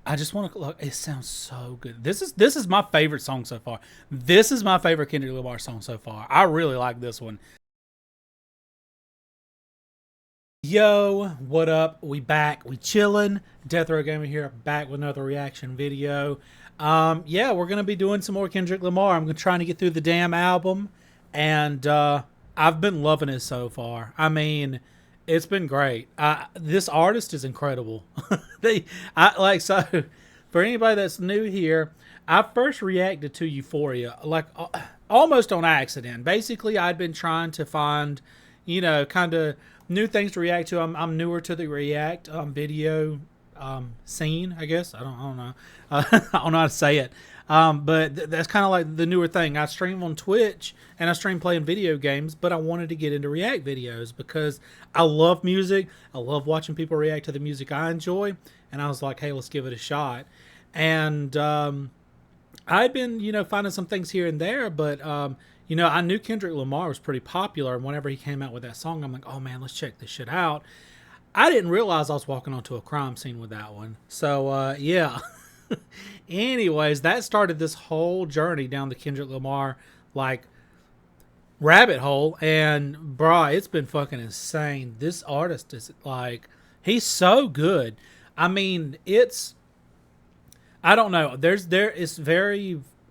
I just want to look. It sounds so good. This is my favorite song so far. This is my favorite Kendrick Lamar song so far. I really like this one. Yo, what up? We back. We chilling. Death Row Gamer here, back with another reaction video. Yeah, we're gonna be doing some more Kendrick Lamar. I'm trying to get through the damn album, and I've been loving it so far. I mean, it's been great. This artist is incredible. I like so. For anybody that's new here, I first reacted to Euphoria like almost on accident. Basically, I'd been trying to find, kind of new things to react to. I'm newer to the React video scene, I guess. I don't know. I don't know how to say it. But that's kind of like the newer thing. I stream on Twitch and I stream playing video games, but I wanted to get into React videos because I love music. I love watching people react to the music I enjoy. And I was like, hey, let's give it a shot. And I'd been, finding some things here and there, but I knew Kendrick Lamar was pretty popular, and whenever he came out with that song, I'm like, oh man, let's check this shit out. I didn't realize I was walking onto a crime scene with that one. So yeah. Anyways, that started this whole journey down the Kendrick Lamar like rabbit hole, and bruh, it's been fucking insane. This artist is like, he's so good. I mean, I don't know.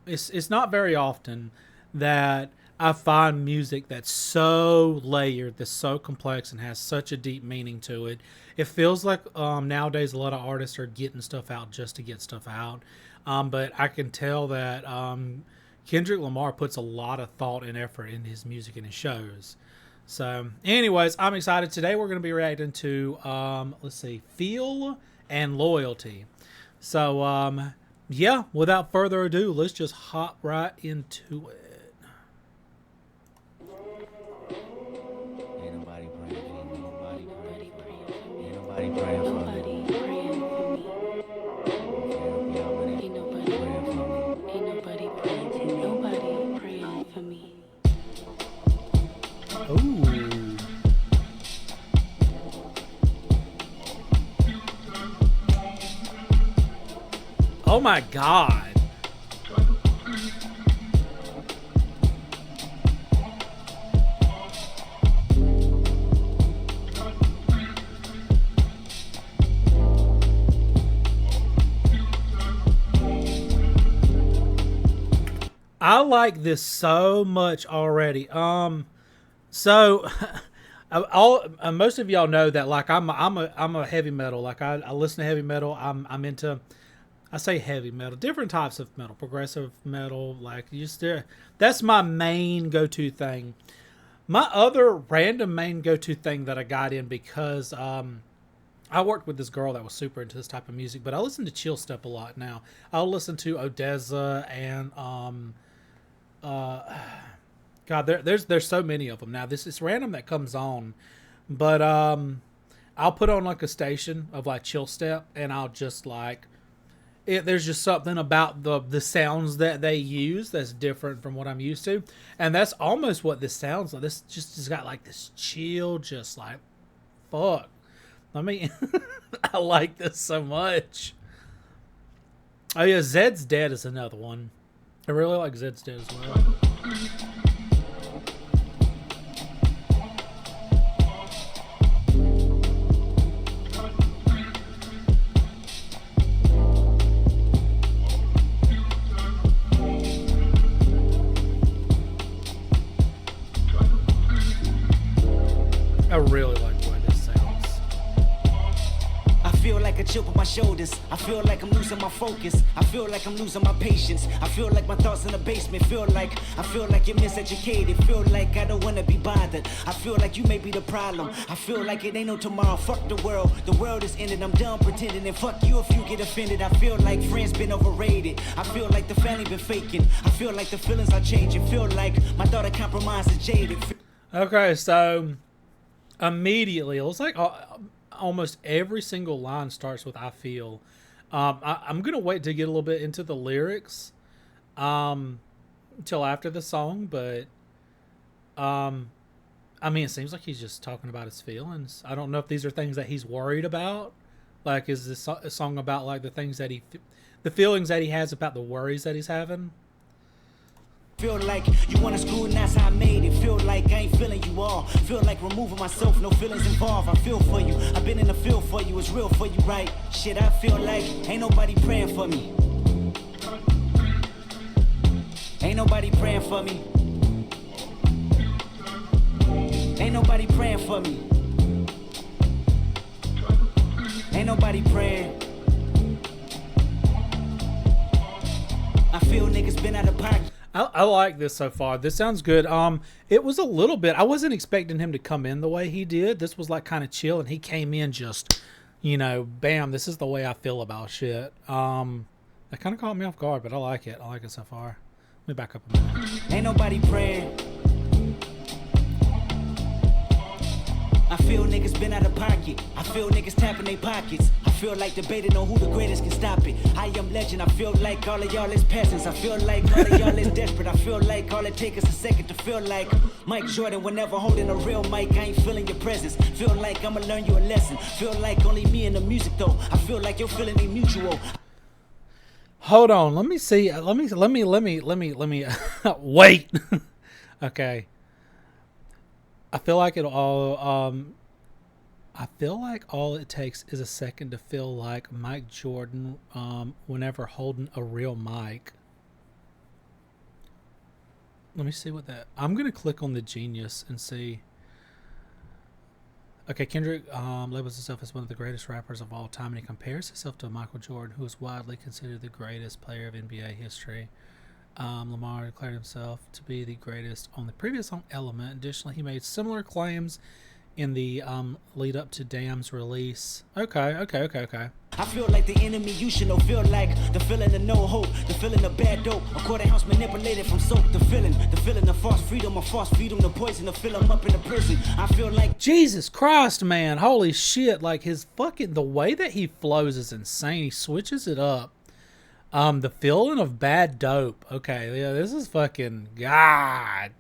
It's not very often that I find music that's so layered, that's so complex, and has such a deep meaning to it. It feels like nowadays a lot of artists are getting stuff out just to get stuff out. But I can tell that Kendrick Lamar puts a lot of thought and effort in his music and his shows. So, anyways, I'm excited. Today we're going to be reacting to, let's see, Feel and Loyalty. So, yeah, without further ado, let's just hop right into it. Ain't nobody praying for me. Nobody praying for me. Ain't nobody praying for me. Nobody praying for me. Ain't nobody praying for me. Ain't nobody praying for me. Nobody praying for me. Ooh. Oh my God. I like this so much already. So all most of y'all know that like I'm a heavy metal. Like I listen to heavy metal. I'm into, I say heavy metal, different types of metal, progressive metal. Like just there, that's my main go-to thing. My other random main go-to thing that I got in because I worked with this girl that was super into this type of music, but I listen to chill step a lot now. I'll listen to 𝘗𝘗𝘳 and God, there's so many of them now. This is random that comes on, but I'll put on like a station of like chill step, and I'll just like it. There's just something about the sounds that they use that's different from what I'm used to, and that's almost what this sounds like. This just has got like this chill, just like fuck. I mean, I like this so much. Oh yeah, Zed's Dead is another one. I really like Zed's Dead as well. I really like the way this sounds. I feel like a chip on my shoulders. I feel like I'm losing my focus. I feel like I'm losing my patience. I feel like my thoughts in the basement. I feel like you're miseducated. Feel like I don't wanna be bothered. I feel like you may be the problem. I feel like it ain't no tomorrow. Fuck the world. The world is ending. I'm done pretending. And fuck you if you get offended. I feel like friends been overrated. I feel like the family been faking. I feel like the feelings are changing. Feel like my daughter compromised and jaded. Okay, so immediately it looks like almost every single line starts with "I feel." I'm gonna wait to get a little bit into the lyrics until after the song, but I mean, it seems like he's just talking about his feelings. I don't know if these are things that he's worried about, Like, is this a song about like the things that the feelings that he has about the worries that he's having? Feel like you wanna screw and that's how I made it. Feel like I ain't feeling you all. Feel like removing myself, no feelings involved. I feel for you. I've been in the field for you. It's real for you, right? Shit, I feel like ain't nobody praying for me. Ain't nobody praying for me. Ain't nobody praying for me. Ain't nobody praying. I feel niggas been out of pocket. I like this so far. This sounds good. It was a little bit. I wasn't expecting him to come in the way he did. This was like kind of chill, and he came in just, you know, bam. This is the way I feel about shit. That kind of caught me off guard, but I like it. I like it so far. Let me back up a minute. Ain't nobody praying. I feel niggas been out of pocket. I feel niggas tapping their pockets. I feel like debating on who the greatest can stop it. I am legend. I feel like all of y'all is peasants. I feel like all of y'all is desperate. I feel like all it takes is a second to feel like Mike Jordan whenever holding a real mic. I ain't feeling your presence. Feel like I'ma learn you a lesson. Feel like only me and the music though. I feel like your feeling ain't mutual. Hold on. Let me see. Let me wait. Okay. I feel like it all. I feel like all it takes is a second to feel like Mike Jordan, whenever holding a real mic. Let me see what that. I'm gonna click on the Genius and see. Okay, Kendrick labels himself as one of the greatest rappers of all time, and he compares himself to Michael Jordan, who is widely considered the greatest player of NBA history. Lamar declared himself to be the greatest on the previous song Element. Additionally, he made similar claims in the lead up to Damn's release. Okay. I feel like the enemy you should know. Feel like the feeling of no hope, the feeling of bad dope. A quarter house manipulated from soap. The feeling of false freedom, the poison to fill him up in a prison. I feel like Jesus Christ, man, holy shit! Like his fucking the way that he flows is insane. He switches it up. The feeling of bad dope. Okay, yeah, this is fucking God.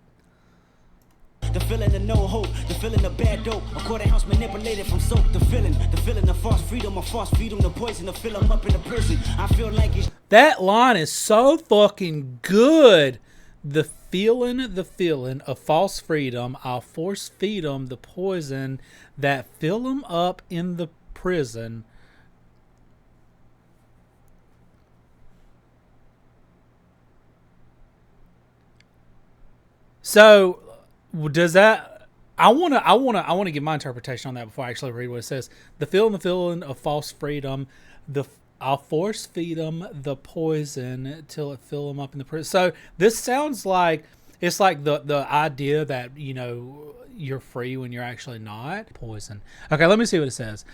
the feeling of no hope, the feeling of bad dope. A quarter house manipulated from soap. The feeling of false freedom, the poison to fill him up in a prison. I feel like it's That line is so fucking good. The feeling of false freedom, I'll force feed them the poison that fill them up in the prison. So, does that? I want to give my interpretation on that before I actually read what it says. The feeling of false freedom, I'll force feed them the poison till it fill them up in the prison. So this sounds like it's like the idea that, you know, you're free when you're actually not. Poison. Okay, let me see what it says.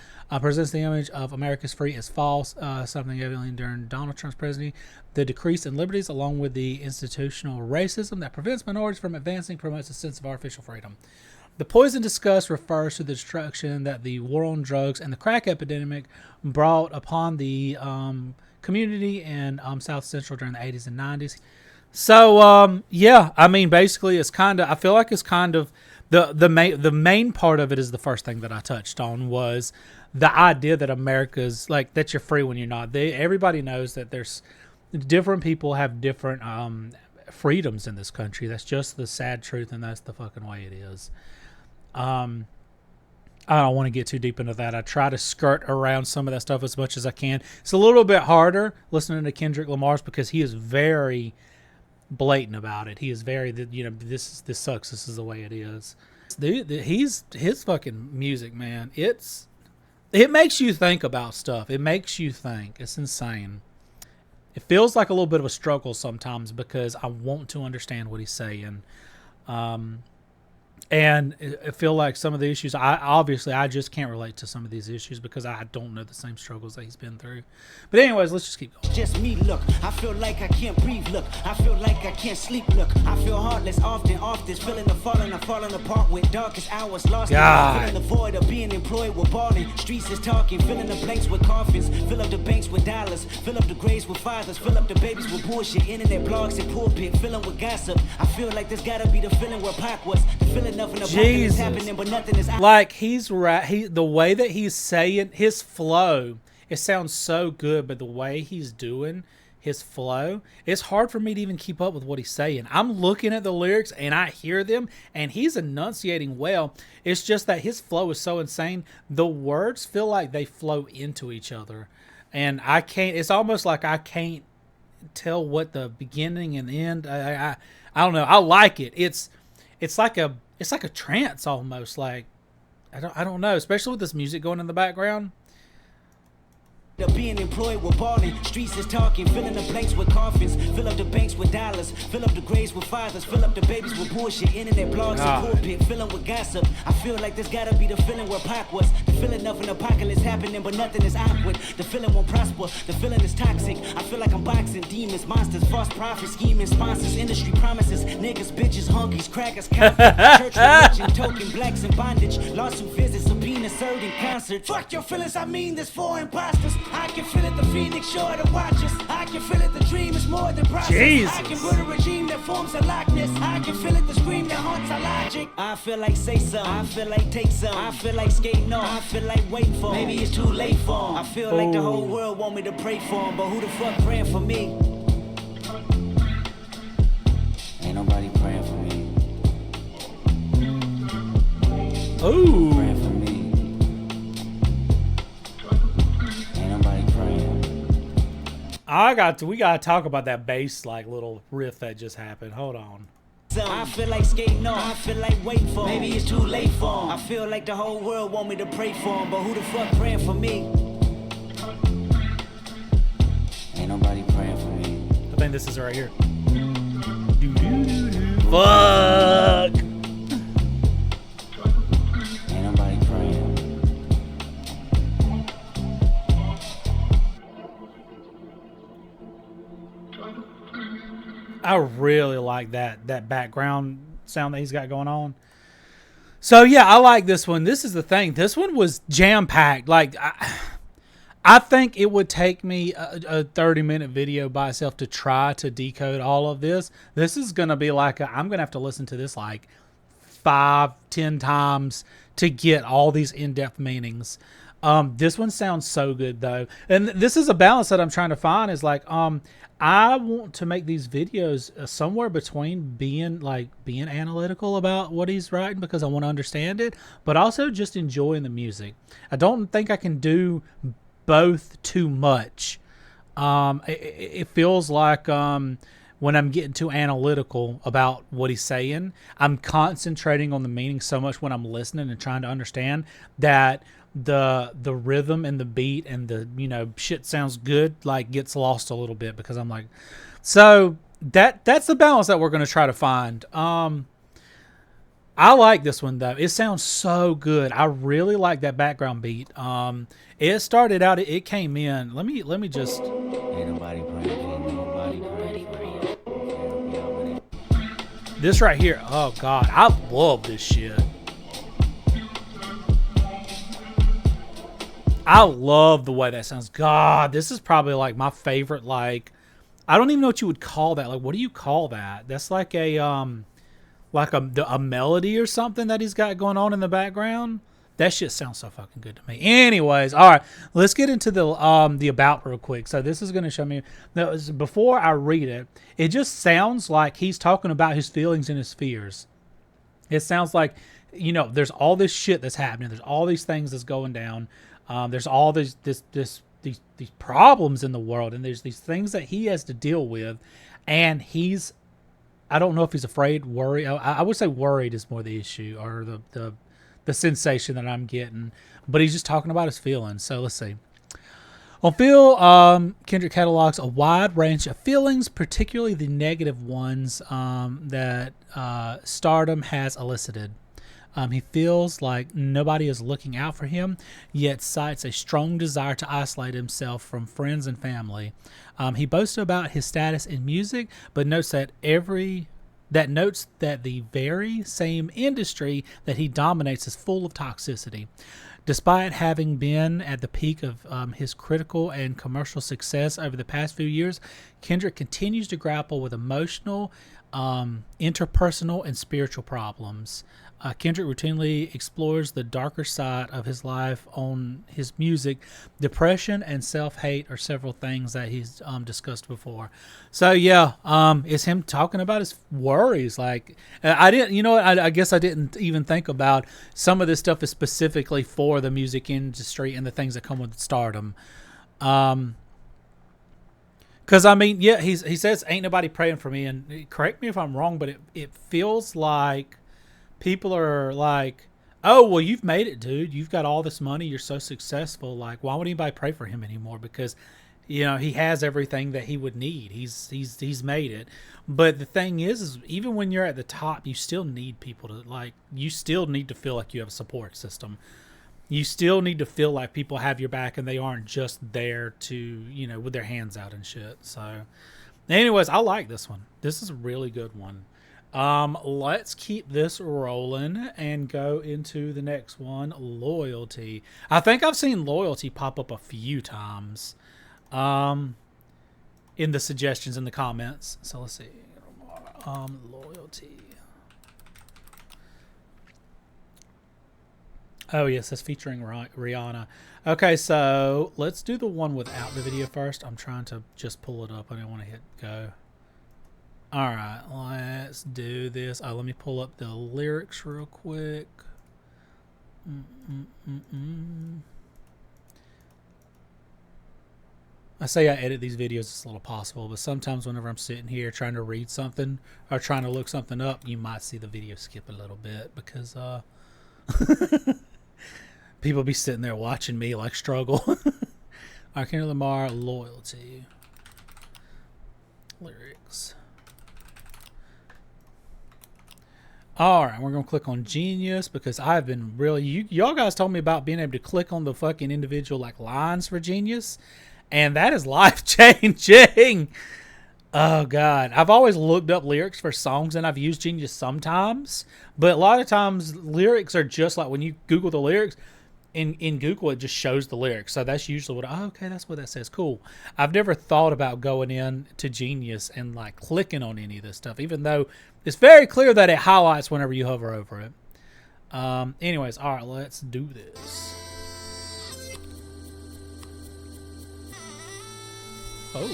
Presents the image of America's free as false, something evidently during Donald Trump's presidency. The decrease in liberties, along with the institutional racism that prevents minorities from advancing, promotes a sense of artificial freedom. The poison discussed refers to the destruction that the war on drugs and the crack epidemic brought upon the community in South Central during the 80s and 90s. So, yeah, I mean, basically, it's kind of, I feel like it's kind of, the main part of it is the first thing that I touched on was the idea that America's, like, that you're free when you're not. Everybody knows that there's different people have different freedoms in this country. That's just the sad truth, and that's the fucking way it is. I don't want to get too deep into that. I try to skirt around some of that stuff as much as I can. It's a little bit harder listening to Kendrick Lamar's because he is very blatant about it. He is very, you know, this sucks. This is the way it is. Dude, his fucking music, man. It makes you think about stuff. It makes you think. It's insane. It feels like a little bit of a struggle sometimes because I want to understand what he's saying. And I feel like some of the issues, I just can't relate to some of these issues because I don't know the same struggles that he's been through. But anyways, let's just keep going. just me, look. I feel like I can't breathe, look. I feel like I can't sleep, look. I feel heartless often, this feeling of falling apart with darkest hours lost. God. Feeling the void of being employed with balling. Streets is talking, filling the blanks with coffins. Fill up the banks with dollars. Fill up the graves with fathers. Fill up the babies with bullshit. Internet blogs and pulpit. Filling with gossip. I feel like there's gotta be the feeling where Pac was. The feeling nothing about it is happening, but nothing is out. Like the way that he's saying his flow it sounds so good, but the way he's doing his flow, it's hard for me to even keep up with what he's saying. I'm looking at the lyrics and I hear them, and he's enunciating well. It's just that his flow is so insane. The words feel like they flow into each other, and I can't. It's almost like I can't tell what the beginning and end. I don't know. I like it. It's like a trance almost. Like I don't know. Especially with this music going in the background. Being employed with balling, streets is talking, filling the blanks with coffins, fill up the banks with dollars, fill up the graves with fathers, fill up the babies with bullshit, internet blogs and pulpit, fill them with gossip. I feel like this gotta be the feeling where Pac was, the feeling of an apocalypse happening but nothing is awkward, the feeling won't prosper, the feeling is toxic. I feel like I'm boxing demons, monsters, false prophets, scheming sponsors, industry promises, niggas, bitches, hunkies, crackers, church religion, token blacks in bondage, lawsuit visits, subpoena served in concert. Fuck your feelings, I mean this for imposters. I can feel it, the phoenix sure to watch us. I can feel it, the dream is more than process. Jesus. I can build a regime that forms a likeness. I can feel it, the scream that haunts our logic. I feel like say some, I feel like take some, I feel like skating on, I feel like waiting for maybe it's too late for him. I feel like the whole world want me to pray for him, but who the fuck praying for me? Ain't nobody praying for me. Ooh. Praying for me. We gotta talk about that bass like little riff that just happened. Hold on. I feel like skating on, I feel like waiting for him. Maybe it's too late for him. I feel like the whole world want me to pray for him, but who the fuck praying for me? Ain't nobody praying for me. I think this is right here. Fuck. Ain't nobody praying. I really like that background sound that he's got going on. So yeah, I like this one. This is the thing. This one was jam-packed. Like I think it would take me a 30-minute video by itself to try to decode all of this. This is going to be like I'm going to have to listen to this like 5-10 times to get all these in-depth meanings. This one sounds so good though. And this is a balance that I'm trying to find is like, I want to make these videos somewhere between being analytical about what he's writing because I want to understand it, but also just enjoying the music. I don't think I can do both too much. It feels like, when I'm getting too analytical about what he's saying, I'm concentrating on the meaning so much when I'm listening and trying to understand that the rhythm and the beat and the shit sounds good like gets lost a little bit because I'm like, so that's the balance that we're going to try to find. I like this one though. It sounds so good. I really like that background beat. It started out, it came in. Let me just. Ain't nobody praying. Nobody praying. This right here. Oh God, I love this shit. I love the way that sounds. God, this is probably like my favorite. Like, I don't even know what you would call that. Like, what do you call that? That's like a melody or something that he's got going on in the background. That shit sounds so fucking good to me. Anyways, all right, let's get into the about real quick. So this is going to show me. Before I read it, it just sounds like he's talking about his feelings and his fears. It sounds like, there's all this shit that's happening. There's all these things that's going down. There's all these problems in the world, and there's these things that he has to deal with, and I don't know if he's afraid, worried. I would say worried is more the issue or the sensation that I'm getting, but he's just talking about his feelings. So let's see. On Phil, Kendrick catalogs a wide range of feelings, particularly the negative ones that stardom has elicited. He feels like nobody is looking out for him, yet cites a strong desire to isolate himself from friends and family. He boasts about his status in music, but notes that the very same industry that he dominates is full of toxicity. Despite having been at the peak of his critical and commercial success over the past few years, Kendrick continues to grapple with emotional, interpersonal, and spiritual problems. Kendrick routinely explores the darker side of his life on his music. Depression and self-hate are several things that he's discussed before. So yeah, it's him talking about his worries. Like I didn't, you know what? I guess I didn't even think about some of this stuff is specifically for the music industry and the things that come with stardom. Because I mean, yeah, he says ain't nobody praying for me, and correct me if I'm wrong, but it feels like people are like, oh, well, you've made it, dude. You've got all this money. You're so successful. Like, why would anybody pray for him anymore? Because, you know, he has everything that he would need. He's made it. But the thing is even when you're at the top, you still need people to, like, you still need to feel like you have a support system. You still need to feel like people have your back and they aren't just there to, you know, with their hands out and shit. So, anyways, I like this one. This is a really good one. Let's keep this rolling and go into the next one, Loyalty. I think I've seen Loyalty pop up a few times in the suggestions in the comments. So let's see. Loyalty. Oh yes, that's featuring Rihanna. Okay, so let's do the one without the video first. I'm trying to just pull it up. I don't want to hit go. All right, let's do this. Let me pull up the lyrics real quick. I say I edit these videos as little possible, but sometimes whenever I'm sitting here trying to read something or trying to look something up, you might see the video skip a little bit because people be sitting there watching me like struggle. Kendrick Lamar, Loyalty. Lyrics. Alright, we're going to click on Genius because I've been really... Y'all guys told me about being able to click on the fucking individual like lines for Genius. And that is life-changing. Oh, God. I've always looked up lyrics for songs and I've used Genius sometimes. But a lot of times lyrics are just like when you Google the lyrics... In Google, it just shows the lyrics. So that's usually what... Oh, okay, that's what that says. Cool. I've never thought about going in to Genius and like clicking on any of this stuff, even though it's very clear that it highlights whenever you hover over it. Anyways, all right, let's do this. Oh.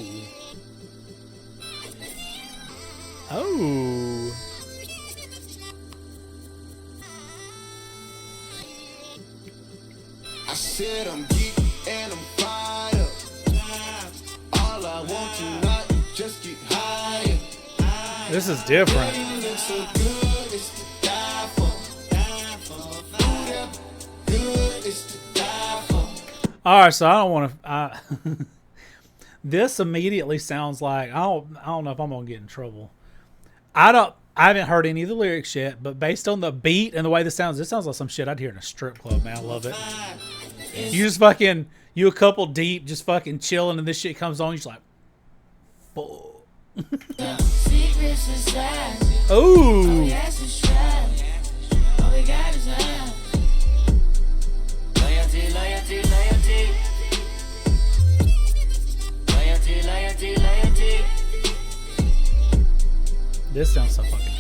Oh. I said I'm geek and I'm fired up. All I want tonight is just get higher. This is different. You look so good, it's to die for. Good, it's to die for. All right, so I don't want to. This immediately sounds like I don't know if I'm gonna get in trouble. I haven't heard any of the lyrics yet, but based on the beat and the way this sounds like some shit I'd hear in a strip club, man. I love it. You just fucking, you a couple deep, just fucking chilling, and this shit comes on, you're just like, fuck. Ooh. This sounds so fucking good.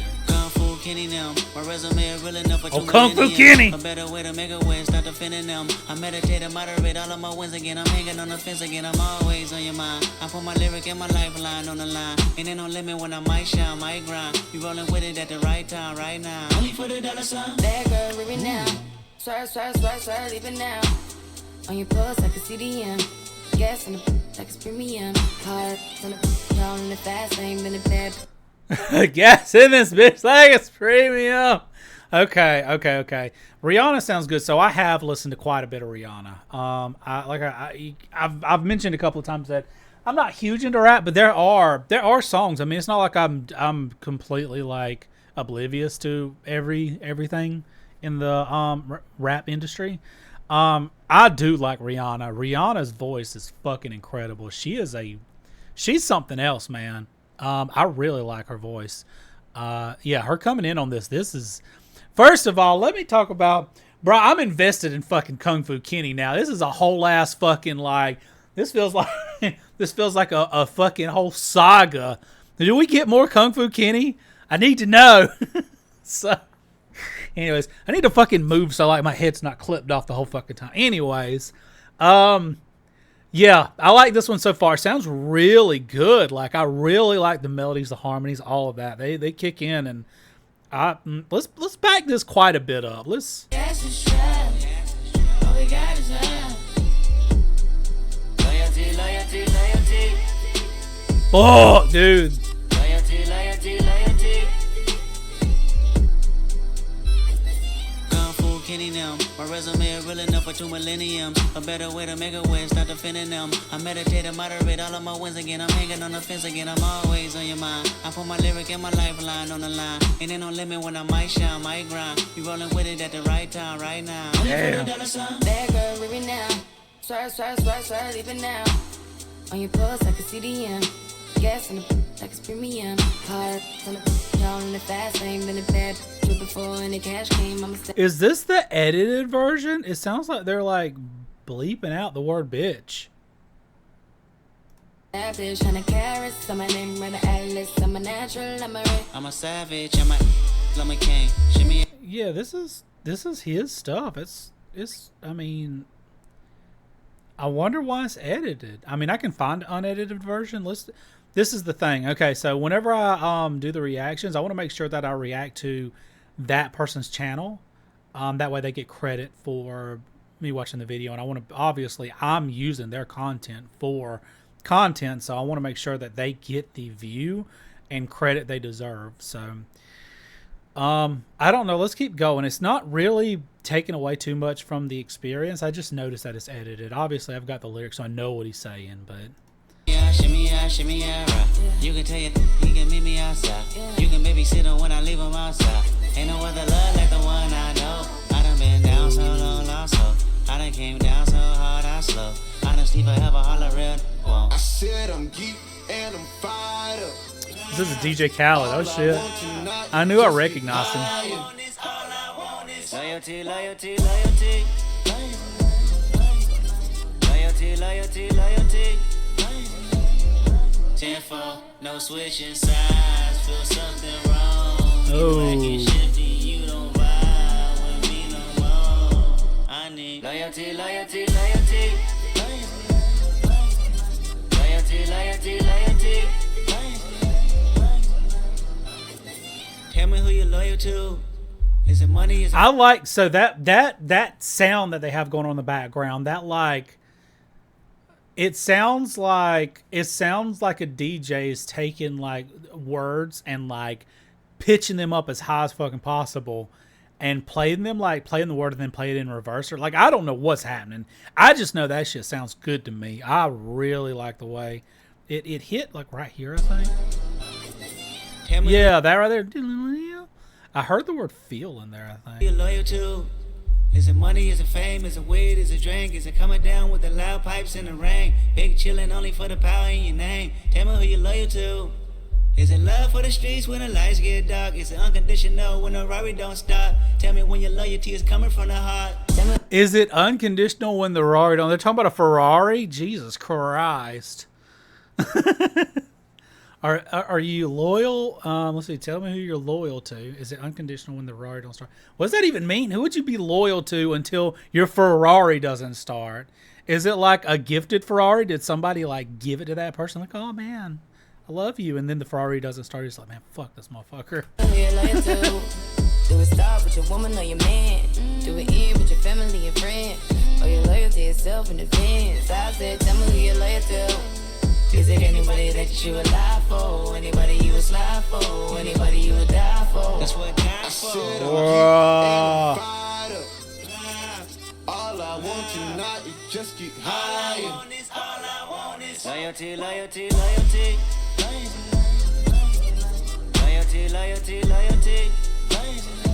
Kenny now. My resume real enough for Oh, Kung Fu Kenny. A better way to make a win, start defending them. I meditate and moderate all of my wins again. I'm hanging on the fence again. I'm always on your mind. I put my lyric and my lifeline on the line. And ain't no limit when I might shine, might grind. You rolling with it at the right time, right now. Only for the dollar sign. That girl with me now. Swear, leave it now. On your pulse, I can see the end. Gas in the like it's premium. Hard on the y'all in the fast lane, been a bad. Gas in this bitch like it's premium. Okay. Rihanna sounds good. So I have listened to quite a bit of Rihanna. I've mentioned a couple of times that I'm not huge into rap, but there are songs. I mean, it's not like I'm completely like oblivious to everything in the rap industry. I do like Rihanna. Rihanna's voice is fucking incredible. She's something else, man. I really like her voice. Yeah, her coming in on this is, first of all, let me talk about, bro, I'm invested in fucking Kung Fu Kenny now. This is a whole ass fucking like, this feels like a fucking whole saga. Do we get more Kung Fu Kenny? I need to know. So, Anyways, I need to fucking move so like my head's not clipped off the whole fucking time. Anyways, yeah, I like this one so far. It sounds really good. Like, I really like the melodies, the harmonies, all of that. They kick in, and let's back this quite a bit up. Let's. Oh, dude. My resume real enough for 2 millenniums. A better way to make a way, start defending them. I meditate and moderate all of my wins again. I'm hanging on the fence again. I'm always on your mind. I put my lyric and my lifeline on the line. And ain't no limit when I might shine, might grind. You rolling with it at the right time, right now. Damn. Bad girl, with me now. Swerve, leave it now. On your pulse, I can see the end. Gas in the like it's premium. Hard on the y'all in the fast lane. Been a bad bitch before and the cash came. I'm a Is this the edited version? It sounds like they're like bleeping out the word bitch. savage, trying to carrots. I'm my name, right to Atlas. I'm a natural, I'm a red. I'm a savage, I'm a king. Shimmy. Yeah, this is his stuff. It's I mean, I wonder why it's edited. I mean, I can find an unedited version. This is the thing. Okay, so whenever I do the reactions, I want to make sure that I react to that person's channel. That way they get credit for me watching the video. And I want to, obviously, I'm using their content for content, so I want to make sure that they get the view and credit they deserve. So I don't know. Let's keep going. It's not really taking away too much from the experience. I just noticed that it's edited. Obviously, I've got the lyrics, so I know what he's saying, but... Yeah, shimmy, right. You can tell you he can meet me outside. You can babysit him when I leave him outside. Ain't no other love like the one I know. I done been down so long, lost hope. I done came down so hard, I slow. I done sleep forever, all the real won't. I said I'm geek and I'm fired up. This is DJ Khaled. Oh, shit. I knew I recognized him. Loyalty, loyalty, loyalty. Loyalty, loyalty, loyalty. 10-4, no switching sides. Feel something wrong. Oh. You shifty, you don't vibe with me no more. I need loyalty, loyalty, loyalty. Loyalty, loyalty, loyalty. Tell me who you're loyal to. Is it money? Is it I like, so that sound that they have going on in the background, that like, it sounds like a DJ is taking like words and like pitching them up as high as fucking possible and playing them, like playing the word and then play it in reverse. Or like, I don't know what's happening. I just know that shit sounds good to me. I really like the way it hit like right here, I think. Yeah, that right there. I heard the word feel in there, I think. You're loyal to? Is it money? Is it fame? Is it weed? Is it drink? Is it coming down with the loud pipes in the rain? Big chillin' only for the power in your name. Tell me who you're loyal to. Is it love for the streets when the lights get dark? Is it unconditional when the Rari don't stop? Tell me when your loyalty is coming from the heart. Is it unconditional when the Rari don't? They're talking about a Ferrari? Jesus Christ. Are you loyal? Let's see. Tell me who you're loyal to. Is it unconditional when the Ferrari don't start? What does that even mean? Who would you be loyal to until your Ferrari doesn't start? Is it like a gifted Ferrari? Did somebody like give it to that person? Like, oh man, I love you, and then the Ferrari doesn't start. He's like, man, fuck this motherfucker. Do it start with your woman or your man? Do it end with your family and friends? Or your loyalty is self-defense? I said, tell me who you're loyal to. Is it anybody that you would lie for? Anybody you would slide for? Anybody you would die for? That's what I time said for. I'm geek and I'm fired up. All I want tonight is just get higher. Loyalty, loyalty, loyalty. Loyalty, loyalty, loyalty.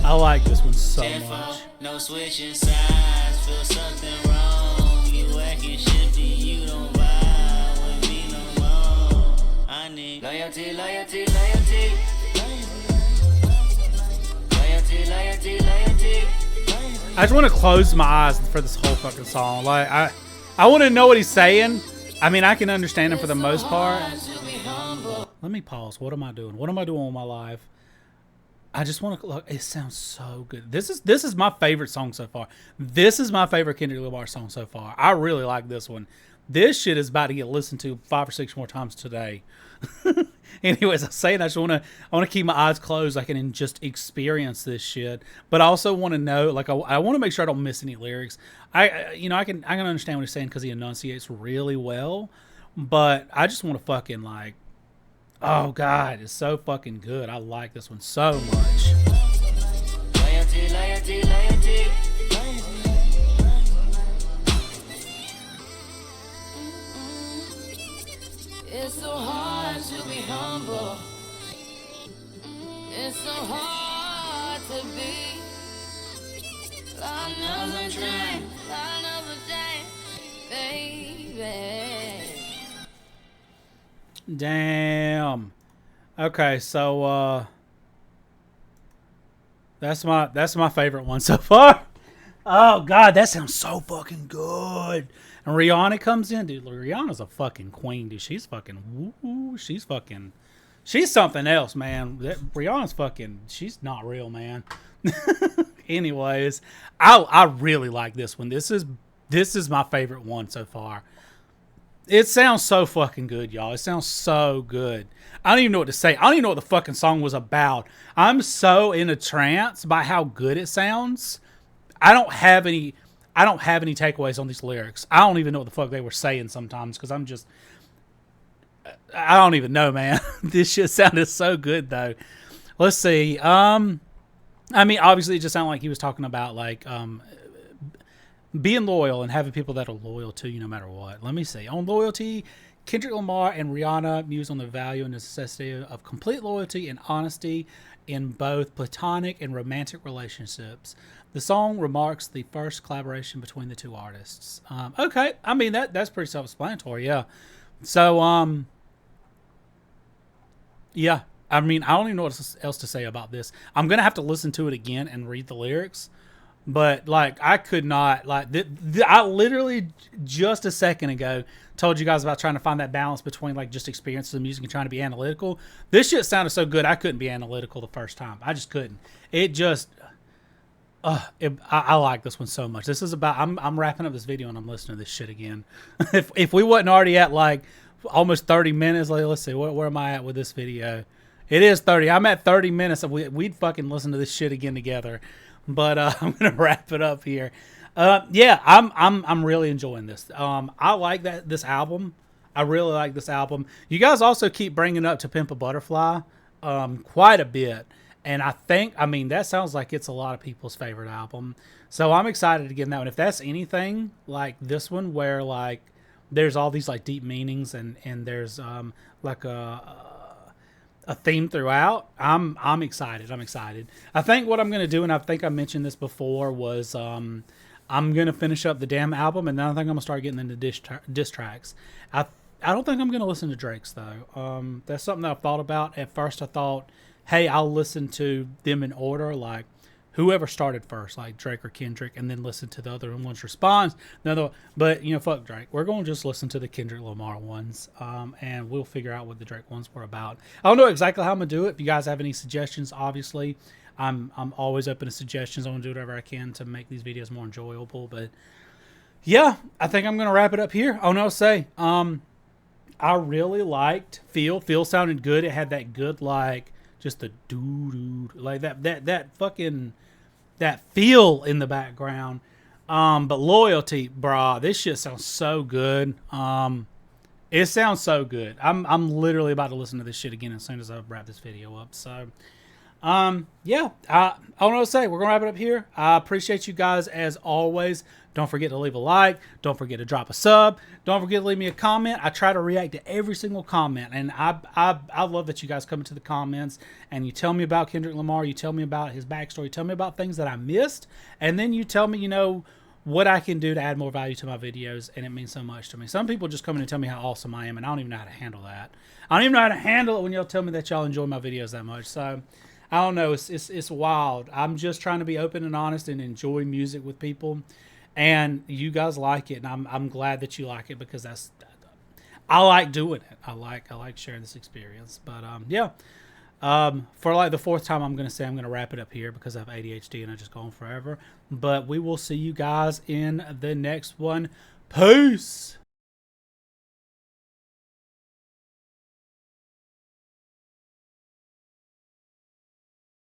I like this one so much. No switching sides. Feel something wrong. You acting shifty. You don't vibe with me no more. I need loyalty, loyalty, loyalty. Loyalty, loyalty, loyalty. I just want to close my eyes for this whole fucking song. Like I want to know what he's saying. I mean, I can understand him for the most part. Let me pause. What am I doing? What am I doing with my life? I just want to look. It sounds so good. This is my favorite song so far. This is my favorite Kendrick Lamar song so far. I really like this one. This shit is about to get listened to 5 or 6 more times today. Anyways, I'm saying I want to keep my eyes closed. I can just experience this shit, but I also want to know, like, I want to make sure I don't miss any lyrics. I can understand what he's saying because he enunciates really well, but I just want to fucking like. Oh God, it's so fucking good. I like this one so much. Loyalty, loyalty, loyalty. It's so hard to be humble. It's so hard to be. Lord knows I'm trying. Lord knows I'm trying, baby. Damn. Okay, so that's my favorite one so far. Oh God, that sounds so fucking good. And Rihanna comes in, dude. Rihanna's a fucking queen, dude. She's fucking woo. She's something else, man. Rihanna's fucking. She's not real, man. Anyways, I really like this one. This is my favorite one so far. It sounds so fucking good, y'all. It sounds so good. I don't even know what to say. I don't even know what the fucking song was about. I'm so in a trance by how good it sounds. I don't have any takeaways on these lyrics. I don't even know what the fuck they were saying sometimes because I don't even know, man. This shit sounded so good though. Let's see. I mean, obviously it just sounded like he was talking about like being loyal and having people that are loyal to you no matter what. Let me see. On loyalty, Kendrick Lamar and Rihanna muse on the value and necessity of complete loyalty and honesty in both platonic and romantic relationships. The song remarks the first collaboration between the two artists. Okay, I mean that's pretty self-explanatory, yeah. So, yeah. I mean, I don't even know what else to say about this. I'm gonna have to listen to it again and read the lyrics. But like I could not like I literally just a second ago told you guys about trying to find that balance between like just experiences of music and trying to be analytical. This shit sounded so good I couldn't be analytical the first time. I just couldn't. It just I like this one so much. This is about I'm wrapping up this video and I'm listening to this shit again. if we wasn't already at like almost 30 minutes, like, let's see where am I at with this video? It is 30. I'm at 30 minutes. We'd fucking listen to this shit again together. But I'm gonna wrap it up here. Yeah, I'm really enjoying this. I like this album. I really like this album. You guys also keep bringing up To Pimp a Butterfly quite a bit, and I mean that sounds like it's a lot of people's favorite album. So I'm excited to get in that one. If that's anything like this one, where like there's all these like deep meanings and there's like a theme throughout, I'm excited. I think what I'm going to do, and I think I mentioned this before, was I'm going to finish up the damn album, and then I think I'm going to start getting into diss tracks. I don't think I'm going to listen to Drake's, though. That's something that I've thought about. At first I thought, hey, I'll listen to them in order, like whoever started first, like Drake or Kendrick, and then listen to the other one's response. But, you know, fuck Drake. We're going to just listen to the Kendrick Lamar ones, and we'll figure out what the Drake ones were about. I don't know exactly how I'm going to do it. If you guys have any suggestions, obviously, I'm always open to suggestions. I want to do whatever I can to make these videos more enjoyable. But, yeah, I think I'm going to wrap it up here. Oh, no, I really liked Feel. Feel sounded good. It had that good, like, just the doo-doo, like that fucking, that feel in the background. But Loyalty, brah, this shit sounds so good. It sounds so good. I'm literally about to listen to this shit again as soon as I wrap this video up. So, yeah, I don't know what to say. We're going to wrap it up here. I appreciate you guys as always. Don't forget to leave a like. Don't forget to drop a sub. Don't forget to leave me a comment. I try to react to every single comment. And I love that you guys come into the comments and you tell me about Kendrick Lamar. You tell me about his backstory. Tell me about things that I missed. And then you tell me, you know, what I can do to add more value to my videos. And it means so much to me. Some people just come in and tell me how awesome I am. And I don't even know how to handle that. I don't even know how to handle it when y'all tell me that y'all enjoy my videos that much. So, I don't know. It's wild. I'm just trying to be open and honest and enjoy music with people. And you guys like it, and I'm glad that you like it because I like doing it. I like sharing this experience. But yeah, For like the fourth time, I'm going to say I'm going to wrap it up here because I have ADHD and I just go on forever. But we will see you guys in the next one. Peace.